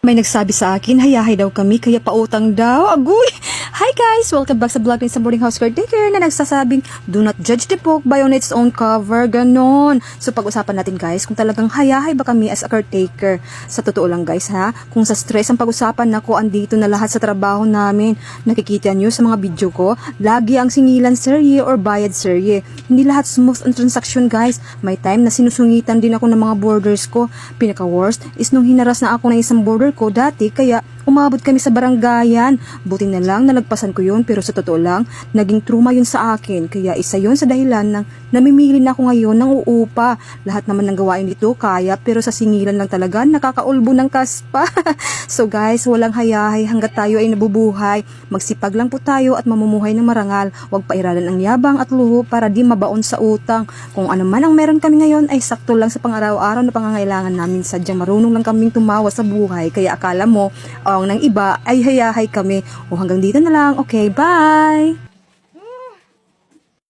May nagsabi sa akin, hayahay daw kami, kaya pautang daw. Agoy! Hi guys! Welcome back sa vlog ni sa Boarding House Caretaker na nagsasabing, do not judge the book by on its own cover. Ganon. So pag-usapan natin guys, kung talagang hayahay ba kami as a caretaker. Sa totoo lang guys ha, kung sa stress ang pag-usapan, nako andito na lahat sa trabaho namin. Nakikita nyo sa mga video ko, lagi ang singilan serye or bayad serye. Hindi lahat smooth ang transaction guys. May time na sinusungitan din ako ng mga borders ko. Pinaka-worst is nung hinaras na ako ng isang border ko dati, kaya umabot kami sa baranggayan. Buti na lang nalagpasan ko yun, pero sa totoo lang, naging truma yun sa akin. Kaya isa yun sa dahilan ng namimili na ako ngayon ng uupa. Lahat naman ng gawain dito kaya, pero sa singilan lang talaga nakakaulbo ng kaspa. So guys, walang hayahay hanggat tayo ay nabubuhay. Magsipag lang po tayo at mamumuhay ng marangal. Huwag pairalan ang yabang at luho para di mabaon sa utang. Kung ano man ang meron kami ngayon ay sakto lang sa pang-araw-araw na pangangailangan namin. Sadyang marunong lang kaming tumawa sa buhay. Kaya akala mo, ng iba ay hayahay kami. O hanggang dito na lang. Okay, bye!